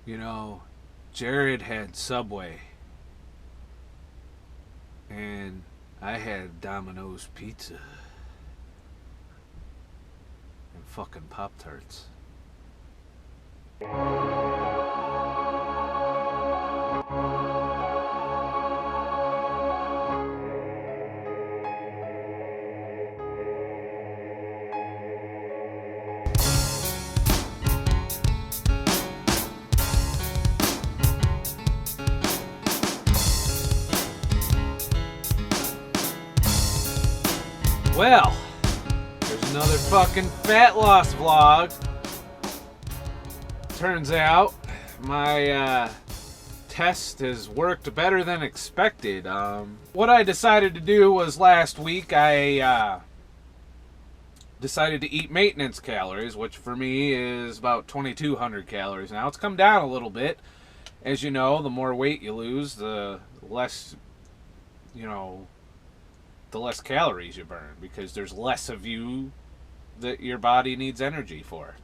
You know, Jared had Subway, and I had Domino's Pizza and fucking Pop-Tarts. Well, there's another fucking fat loss vlog. Turns out my test has worked better than expected. What I decided to do was last week I decided to eat maintenance calories, which for me is about 2,200 calories now. It's come down a little bit. As you know, the more weight you lose, the less, the less calories you burn, because there's less of you that your body needs energy for.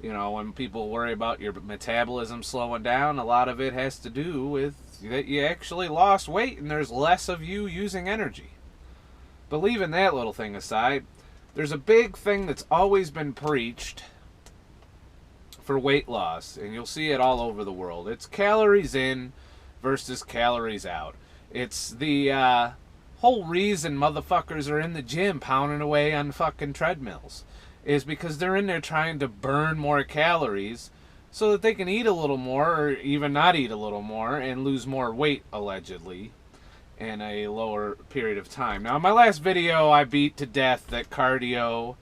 You know, when people worry about your metabolism slowing down, a lot of it has to do with that you actually lost weight and there's less of you using energy. But leaving that little thing aside, there's a big thing that's always been preached for weight loss, and you'll see it all over the world. It's calories in versus calories out. It's the whole reason motherfuckers are in the gym pounding away on fucking treadmills is because they're in there trying to burn more calories so that they can eat a little more, or even not eat a little more, and lose more weight, allegedly, in a lower period of time. Now, in my last video, I beat to death that cardio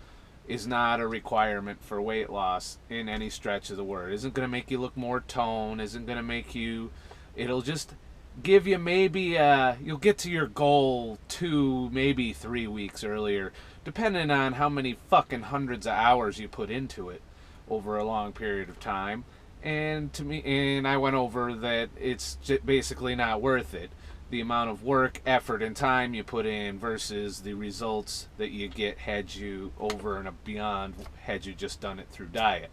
is not a requirement for weight loss in any stretch of the word. It isn't going to make you look more toned, isn't going to make you, it'll just give you maybe, you'll get to your goal 2, maybe 3 weeks earlier, depending on how many fucking hundreds of hours you put into it over a long period of time. And to me, and I went over that it's basically not worth it. The amount of work, effort, and time you put in versus the results that you get had you over and beyond had you just done it through diet.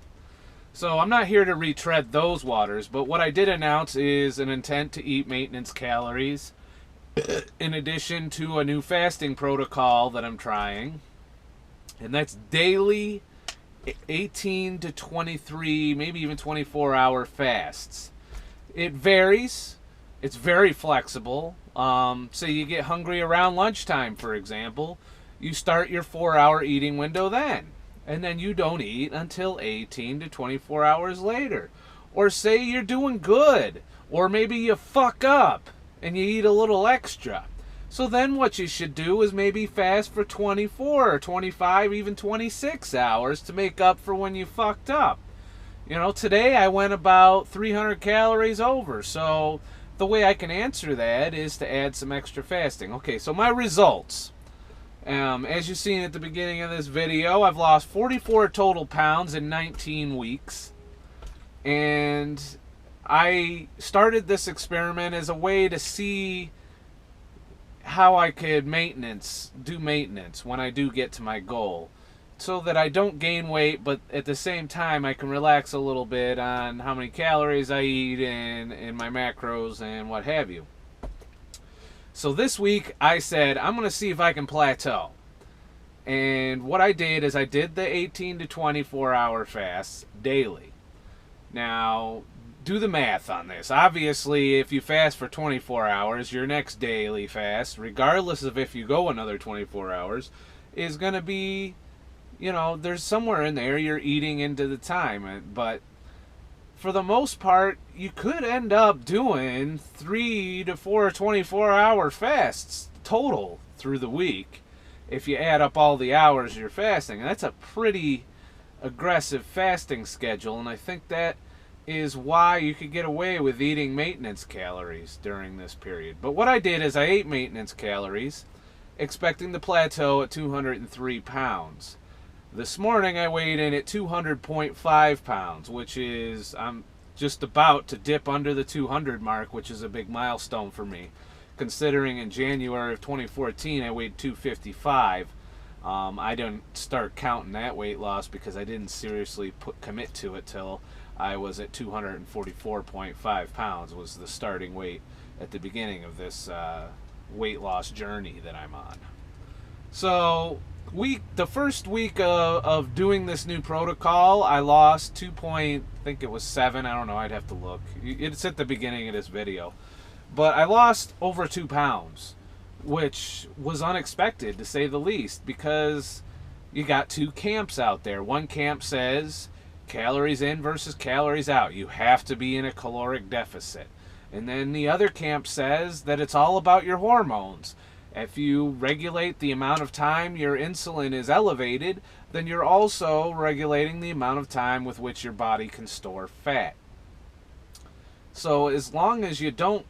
So I'm not here to retread those waters, but what I did announce is an intent to eat maintenance calories in addition to a new fasting protocol that I'm trying. And that's daily 18 to 23, maybe even 24-hour fasts. It varies. It's very flexible. Say you get hungry around lunchtime, for example, you start your 4-hour eating window then. And then you don't eat until 18 to 24 hours later. Or say you're doing good, or maybe you fuck up and you eat a little extra. So then what you should do is maybe fast for 24 or 25, even 26 hours to make up for when you fucked up. You know, today I went about 300 calories over, so the way I can answer that is to add some extra fasting. Okay, so my results. As you've seen at the beginning of this video, I've lost 44 total pounds in 19 weeks. And I started this experiment as a way to see how I could do maintenance when I do get to my goal, so that I don't gain weight, but at the same time I can relax a little bit on how many calories I eat and my macros and what have you. So this week I said I'm going to see if I can plateau. And what I did is I did the 18 to 24 hour fasts daily. Now, do the math on this. Obviously, if you fast for 24 hours, your next daily fast, regardless of if you go another 24 hours, is going to be, there's somewhere in there you're eating into the time. But for the most part, you could end up doing 3 to 4 24-hour fasts total through the week if you add up all the hours you're fasting. And that's a pretty aggressive fasting schedule, and I think that is why you could get away with eating maintenance calories during this period. But what I did is I ate maintenance calories, expecting to plateau at 203 pounds. This morning I weighed in at 200.5 pounds, which is, I'm just about to dip under the 200 mark, which is a big milestone for me, considering in January of 2014 I weighed 255. I didn't start counting that weight loss because I didn't seriously commit to it till I was at 244.5 pounds was the starting weight at the beginning of this weight loss journey that I'm on. So the first week of doing this new protocol, I lost I think it was 7. I don't know. I'd have to look. It's at the beginning of this video. But I lost over 2 pounds, which was unexpected to say the least, because you got two camps out there. One camp says calories in versus calories out. You have to be in a caloric deficit. And then the other camp says that it's all about your hormones. If you regulate the amount of time your insulin is elevated, then you're also regulating the amount of time with which your body can store fat. So as long as you don't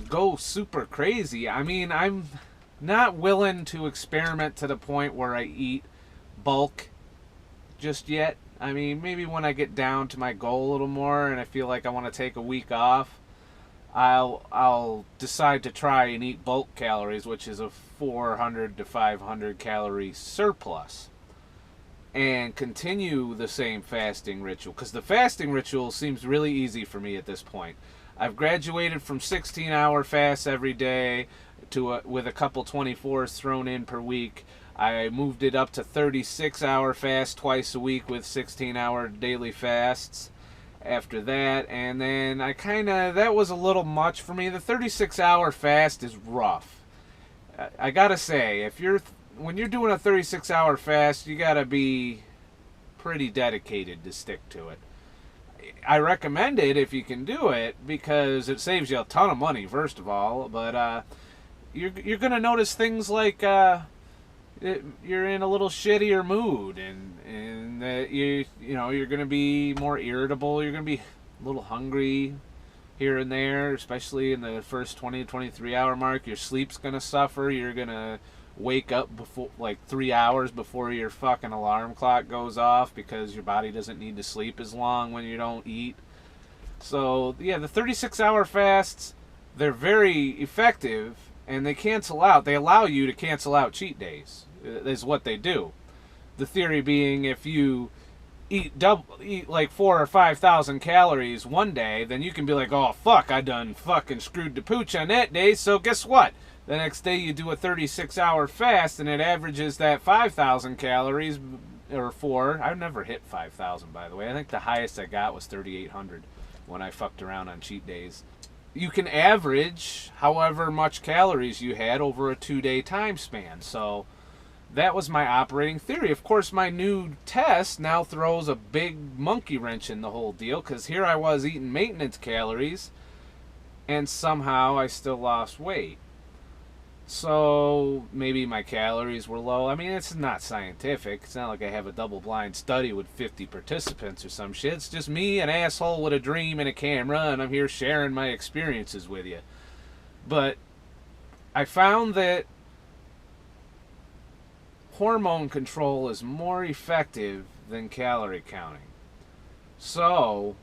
go super crazy, I mean, I'm not willing to experiment to the point where I eat bulk just yet. I mean, maybe when I get down to my goal a little more and I feel like I want to take a week off, I'll decide to try and eat bulk calories, which is a 400 to 500 calorie surplus, and continue the same fasting ritual, because the fasting ritual seems really easy for me at this point. I've graduated from 16-hour fasts every day to with a couple 24s thrown in per week. I moved it up to 36-hour fast twice a week with 16-hour daily fasts after that, and then that was a little much for me. The 36-hour fast is rough. I gotta say, when you're doing a 36-hour fast, you gotta be pretty dedicated to stick to it. I recommend it if you can do it, because it saves you a ton of money, first of all, but you're gonna notice things like you're in a little shittier mood, and that you're going to be more irritable. You're going to be a little hungry here and there, especially in the first 20 to 23 hour mark. Your sleep's going to suffer. You're going to wake up before, like, 3 hours before your fucking alarm clock goes off, because your body doesn't need to sleep as long when you don't eat. So yeah, the 36-hour fasts, they're very effective, and they allow you to cancel out cheat days, is what they do. The theory being, if you eat like 4,000 or 5,000 calories one day, then you can be like, oh fuck, I done fucking screwed the pooch on that day, so guess what? The next day you do a 36-hour fast and it averages that 5,000 calories, or 4. I've never hit 5,000, by the way. I think the highest I got was 3,800 when I fucked around on cheat days. You can average however much calories you had over a 2-day time span. So that was my operating theory. Of course, my new test now throws a big monkey wrench in the whole deal, because here I was eating maintenance calories, and somehow I still lost weight. So maybe my calories were low. I mean, it's not scientific. It's not like I have a double-blind study with 50 participants or some shit. It's just me, an asshole with a dream and a camera, and I'm here sharing my experiences with you. But I found that hormone control is more effective than calorie counting. So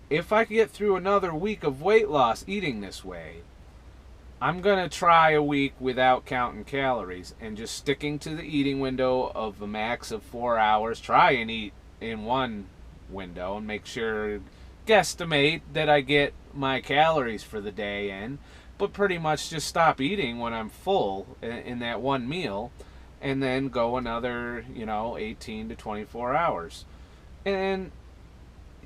if I get through another week of weight loss eating this way, I'm going to try a week without counting calories and just sticking to the eating window of a max of 4 hours. Try and eat in one window and make sure, guesstimate that I get my calories for the day in, but pretty much just stop eating when I'm full in that one meal, and then go another, 18 to 24 hours. And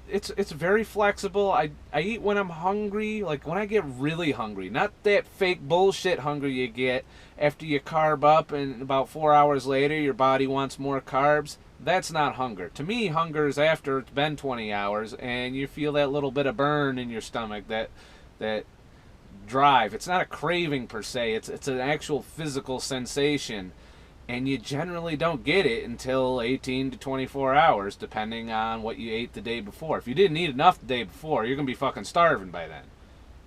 it's very flexible. I eat when I'm hungry, like when I get really hungry, not that fake bullshit hungry you get after you carb up and about 4 hours later your body wants more carbs. That's not hunger. To me, hunger is after it's been 20 hours and you feel that little bit of burn in your stomach, that drive. It's not a craving per se. It's an actual physical sensation. And you generally don't get it until 18 to 24 hours, depending on what you ate the day before. If you didn't eat enough the day before, you're going to be fucking starving by then.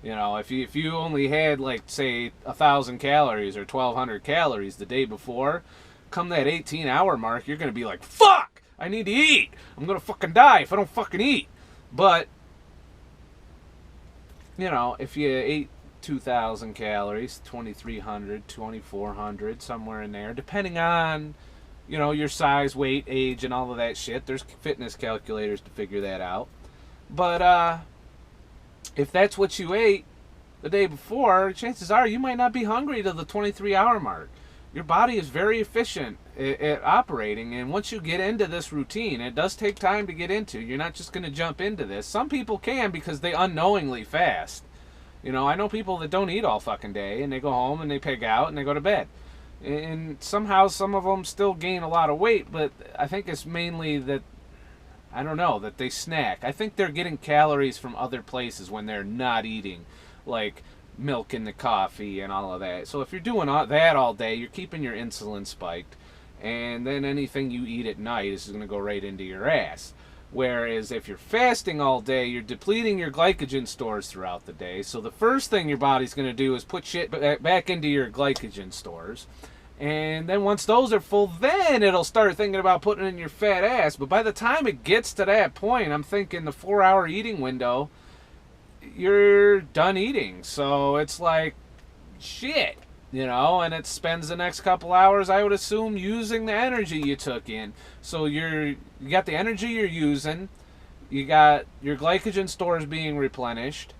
If you only had, like, say, 1,000 calories or 1,200 calories the day before, come that 18-hour mark, you're going to be like, fuck, I need to eat. I'm going to fucking die if I don't fucking eat. But, if you ate 2,000 calories, 2,300, 2,400, somewhere in there, depending on, your size, weight, age, and all of that shit. There's fitness calculators to figure that out. But if that's what you ate the day before, chances are you might not be hungry to the 23-hour mark. Your body is very efficient at operating, and once you get into this routine, it does take time to get into. You're not just going to jump into this. Some people can because they unknowingly fast. You know, I know people that don't eat all fucking day, and they go home and they pig out and they go to bed. And somehow some of them still gain a lot of weight, but I think it's mainly that, I don't know, that they snack. I think they're getting calories from other places when they're not eating, like milk in the coffee and all of that. So if you're doing that all day, you're keeping your insulin spiked, and then anything you eat at night is going to go right into your ass. Whereas if you're fasting all day, you're depleting your glycogen stores throughout the day. So the first thing your body's going to do is put shit back into your glycogen stores. And then once those are full, then it'll start thinking about putting in your fat ass. But by the time it gets to that point, I'm thinking the 4-hour eating window, you're done eating. So it's like, shit, you know, and it spends the next couple hours, I would assume, using the energy you took in. So you got the energy you're using, you got your glycogen stores being replenished,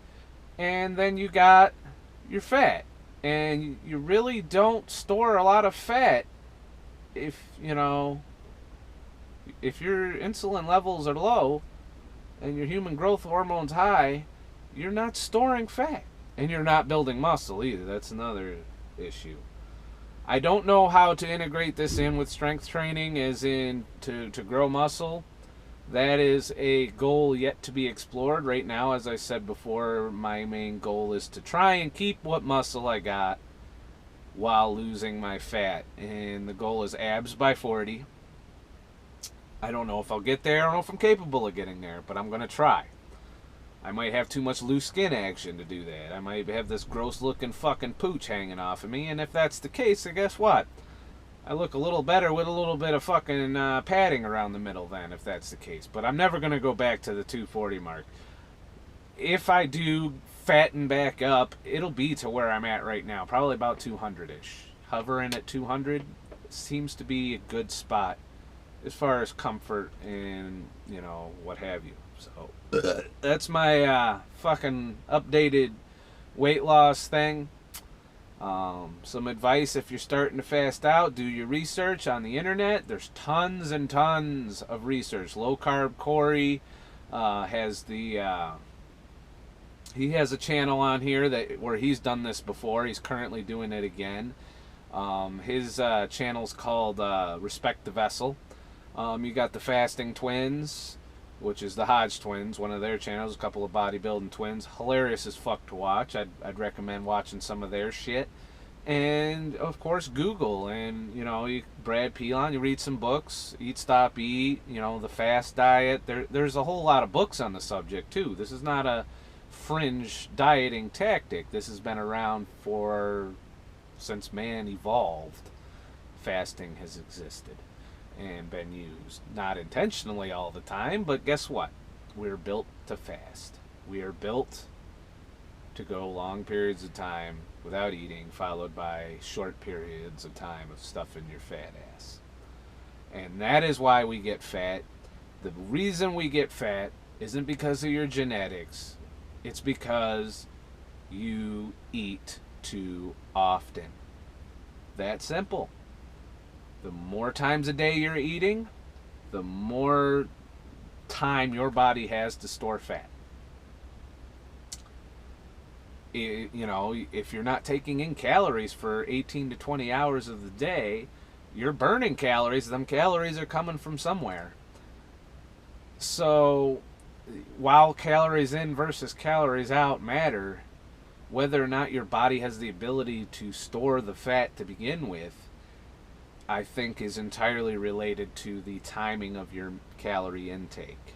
and then you got your fat. And you really don't store a lot of fat if, you know, if your insulin levels are low and your human growth hormone's high, you're not storing fat. And you're not building muscle either. That's another issue. I don't know how to integrate this in with strength training, as in to grow muscle. That is a goal yet to be explored. Right now, as I said before, my main goal is to try and keep what muscle I got while losing my fat. And the goal is abs by 40. I don't know if I'll get there. I don't know if I'm capable of getting there, but I'm going to try. I might have too much loose skin action to do that. I might have this gross looking fucking pooch hanging off of me, and if that's the case, then guess what? I look a little better with a little bit of fucking padding around the middle then, if that's the case. But I'm never going to go back to the 240 mark. If I do fatten back up, it'll be to where I'm at right now, probably about 200-ish. Hovering at 200 seems to be a good spot as far as comfort and, you know, what have you. So that's my fucking updated weight loss thing. Some advice: if you're starting to fast out, do your research on the internet. There's tons and tons of research. Low Carb Corey has the he has a channel on here where he's done this before. He's currently doing it again. His channel's called Respect the Vessel. You got the Fasting Twins, which is the Hodge twins, one of their channels, a couple of bodybuilding twins. Hilarious as fuck to watch. I'd recommend watching some of their shit. And, of course, Google. And, you know, Brad Pilon, you read some books. Eat, Stop, Eat, you know, the fast diet. There's a whole lot of books on the subject, too. This is not a fringe dieting tactic. This has been around since man evolved. Fasting has existed and been used. Not intentionally all the time, but guess what? We're built to fast. We are built to go long periods of time without eating, followed by short periods of time of stuffing your fat ass. And that is why we get fat. The reason we get fat isn't because of your genetics. It's because you eat too often. That simple. The more times a day you're eating, the more time your body has to store fat. You know, if you're not taking in calories for 18 to 20 hours of the day, you're burning calories. Them calories are coming from somewhere. So, while calories in versus calories out matter, whether or not your body has the ability to store the fat to begin with, I think is entirely related to the timing of your calorie intake.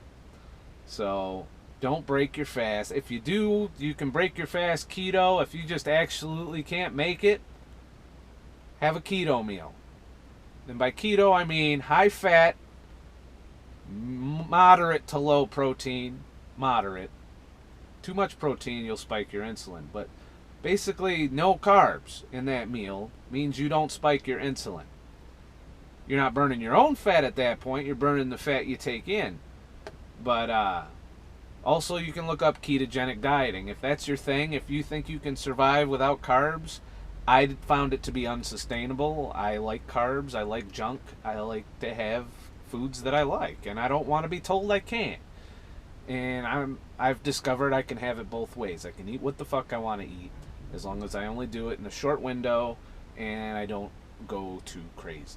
So don't break your fast. If you do, you can break your fast keto. If you just absolutely can't make it, have a keto meal. And by keto, I mean high fat, moderate to low protein, moderate. Too much protein, you'll spike your insulin. But basically, no carbs in that meal means you don't spike your insulin. You're not burning your own fat at that point. You're burning the fat you take in. But Also, you can look up ketogenic dieting. If that's your thing, if you think you can survive without carbs, I found it to be unsustainable. I like carbs. I like junk. I like to have foods that I like, and I don't want to be told I can't. And I've discovered I can have it both ways. I can eat what the fuck I want to eat, as long as I only do it in a short window and I don't go too crazy.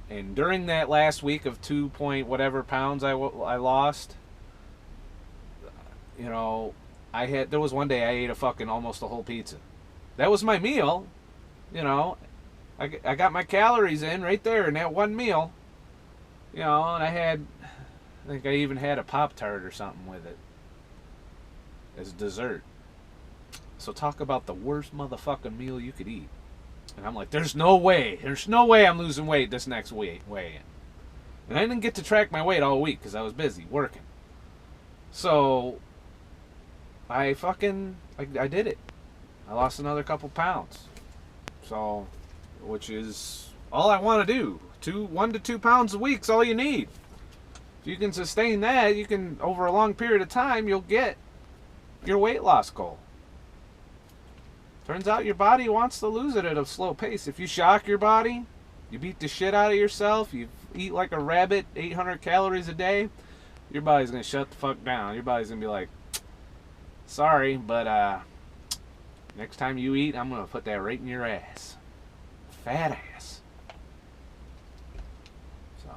And during that last week of 2 point whatever pounds I lost, you know, there was one day I ate almost a whole pizza. That was my meal, you know. I got my calories in right there in that one meal, you know, and I think I even had a Pop-Tart or something with it as dessert. So talk about the worst motherfucking meal you could eat. And I'm like, there's no way I'm losing weight this next weigh-in. And I didn't get to track my weight all week because I was busy working. So I did it. I lost another couple pounds. So, which is all I want to do. 1 to 2 pounds a week's all you need. If you can sustain that, you can, over a long period of time, you'll get your weight loss goal. Turns out your body wants to lose it at a slow pace. If you shock your body, you beat the shit out of yourself, you eat like a rabbit, 800 calories a day, your body's going to shut the fuck down. Your body's going to be like, sorry, but next time you eat, I'm going to put that right in your ass. Fat ass. So,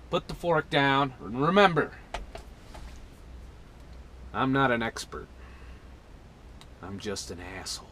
put the fork down. And remember, I'm not an expert. I'm just an asshole.